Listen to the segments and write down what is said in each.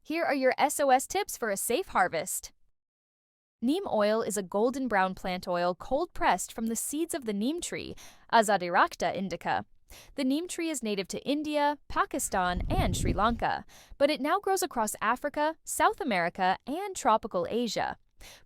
Here are your SOS tips for a safe harvest. Neem oil is a golden brown plant oil cold-pressed from the seeds of the neem tree, Azadirachta indica. The neem tree is native to India, Pakistan, and Sri Lanka, but it now grows across Africa, South America, and tropical Asia.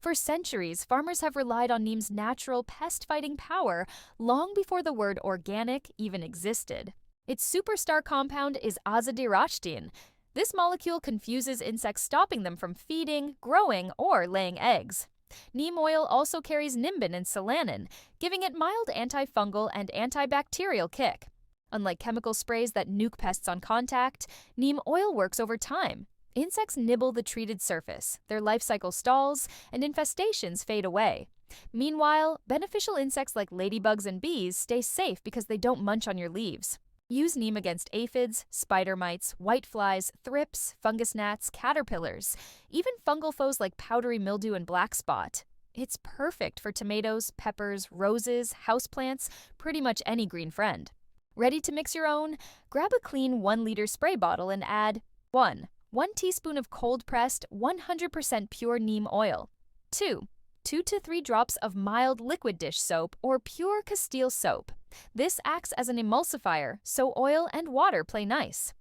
For centuries, farmers have relied on neem's natural pest-fighting power long before the word organic even existed. Its superstar compound is azadirachtin. This molecule confuses insects, stopping them from feeding, growing, or laying eggs. Neem oil also carries nimbin and solanin, giving it mild antifungal and antibacterial kick. Unlike chemical sprays that nuke pests on contact, neem oil works over time. Insects nibble the treated surface, their life cycle stalls, and infestations fade away. Meanwhile, beneficial insects like ladybugs and bees stay safe because they don't munch on your leaves. Use neem against aphids, spider mites, whiteflies, thrips, fungus gnats, caterpillars, even fungal foes like powdery mildew and black spot. It's perfect for tomatoes, peppers, roses, houseplants, pretty much any green friend. Ready to mix your own? Grab a clean 1-liter spray bottle and add 1 teaspoon of cold-pressed, 100% pure neem oil. 2 to 3 drops of mild liquid dish soap or pure Castile soap. This acts as an emulsifier, so oil and water play nice.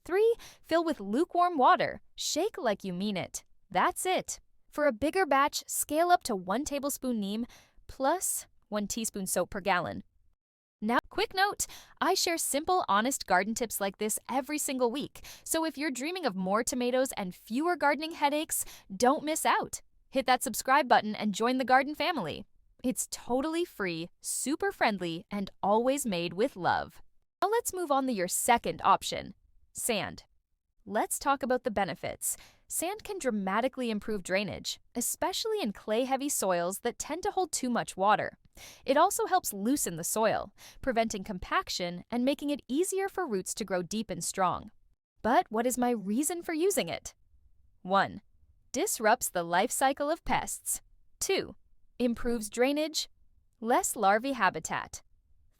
3. Fill with lukewarm water. Shake like you mean it. That's it. For a bigger batch, scale up to 1 tablespoon neem plus 1 teaspoon soap per gallon. Now, quick note, I share simple, honest garden tips like this every single week, so if you're dreaming of more tomatoes and fewer gardening headaches, don't miss out. Hit that subscribe button and join the garden family. It's totally free, super friendly, and always made with love. Now let's move on to your second option, sand. Let's talk about the benefits. Sand can dramatically improve drainage, especially in clay-heavy soils that tend to hold too much water. It also helps loosen the soil, preventing compaction and making it easier for roots to grow deep and strong. But what is my reason for using it? 1. Disrupts the life cycle of pests. 2. Improves drainage. Less larvae habitat.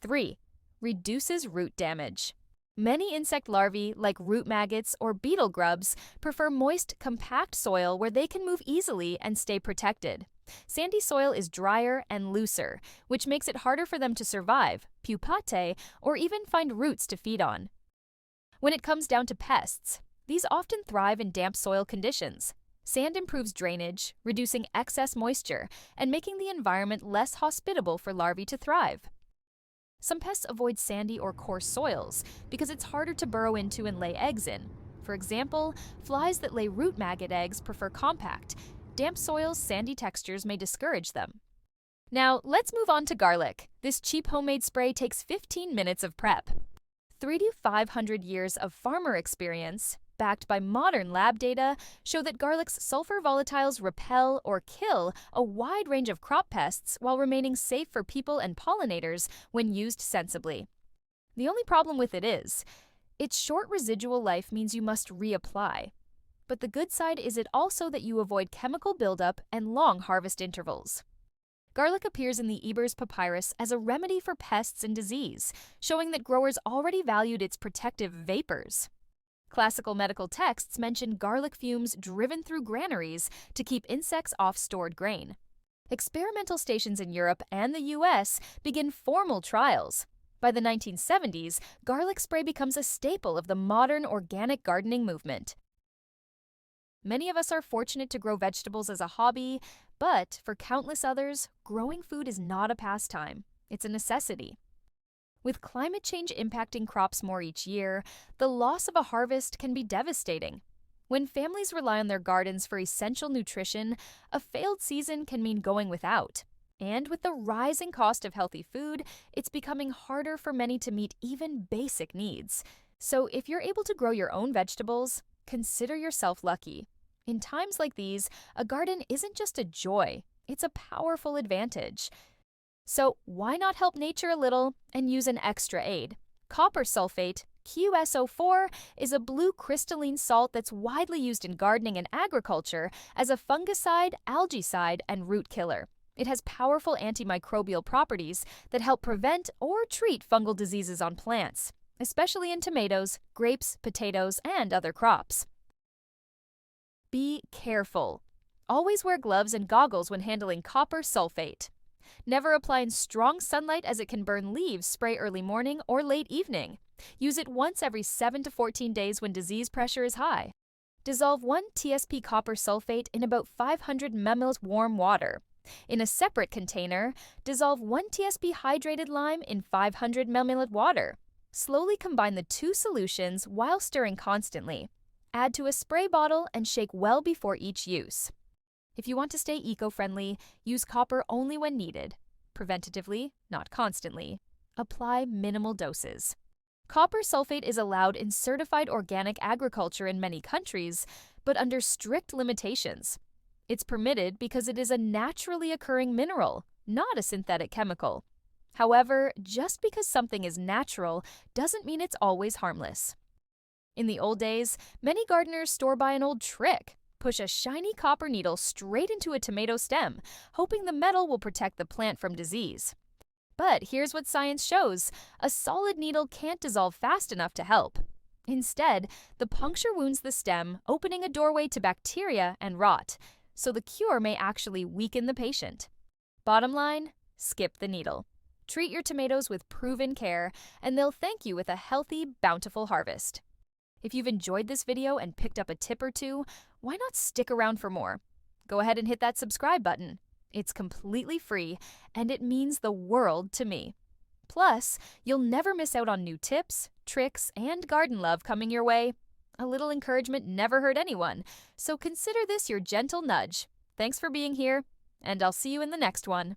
3. Reduces root damage. Many insect larvae, like root maggots or beetle grubs, prefer moist, compact soil where they can move easily and stay protected. Sandy soil is drier and looser, which makes it harder for them to survive, pupate, or even find roots to feed on. When it comes down to pests, these often thrive in damp soil conditions. Sand improves drainage, reducing excess moisture, and making the environment less hospitable for larvae to thrive. Some pests avoid sandy or coarse soils because it's harder to burrow into and lay eggs in. For example, flies that lay root maggot eggs prefer compact. Damp soils' sandy textures may discourage them. Now, let's move on to garlic. This cheap homemade spray takes 15 minutes of prep. 300 to 500 years of farmer experience, backed by modern lab data, show that garlic's sulfur volatiles repel or kill a wide range of crop pests while remaining safe for people and pollinators when used sensibly. The only problem with it is, its short residual life means you must reapply. But the good side is it also that you avoid chemical buildup and long harvest intervals. Garlic appears in the Eber's papyrus as a remedy for pests and disease, showing that growers already valued its protective vapors. Classical medical texts mention garlic fumes driven through granaries to keep insects off stored grain. Experimental stations in Europe and the US begin formal trials. By the 1970s, garlic spray becomes a staple of the modern organic gardening movement. Many of us are fortunate to grow vegetables as a hobby, but for countless others, growing food is not a pastime. It's a necessity. With climate change impacting crops more each year, the loss of a harvest can be devastating. When families rely on their gardens for essential nutrition, a failed season can mean going without. And with the rising cost of healthy food, it's becoming harder for many to meet even basic needs. So if you're able to grow your own vegetables, consider yourself lucky. In times like these, a garden isn't just a joy, it's a powerful advantage. So why not help nature a little and use an extra aid? Copper sulfate, QSO4, is a blue crystalline salt that's widely used in gardening and agriculture as a fungicide, algicide, and root killer. It has powerful antimicrobial properties that help prevent or treat fungal diseases on plants, especially in tomatoes, grapes, potatoes, and other crops. Be careful. Always wear gloves and goggles when handling copper sulfate. Never apply in strong sunlight as it can burn leaves. Spray early morning or late evening. Use it once every 7 to 14 days when disease pressure is high. Dissolve 1 TSP copper sulfate in about 500 ml warm water. In a separate container, dissolve 1 TSP hydrated lime in 500 ml water. Slowly combine the two solutions while stirring constantly. Add to a spray bottle and shake well before each use. If you want to stay eco-friendly, use copper only when needed. Preventatively, not constantly. Apply minimal doses. Copper sulfate is allowed in certified organic agriculture in many countries, but under strict limitations. It's permitted because it is a naturally occurring mineral, not a synthetic chemical. However, just because something is natural doesn't mean it's always harmless. In the old days, many gardeners store by an old trick. Push a shiny copper needle straight into a tomato stem, hoping the metal will protect the plant from disease. But here's what science shows. A solid needle can't dissolve fast enough to help. Instead, the puncture wounds the stem, opening a doorway to bacteria and rot, so the cure may actually weaken the patient. Bottom line, skip the needle. Treat your tomatoes with proven care, and they'll thank you with a healthy, bountiful harvest. If you've enjoyed this video and picked up a tip or two, why not stick around for more? Go ahead and hit that subscribe button. It's completely free, and it means the world to me. Plus, you'll never miss out on new tips, tricks, and garden love coming your way. A little encouragement never hurt anyone, so consider this your gentle nudge. Thanks for being here, and I'll see you in the next one.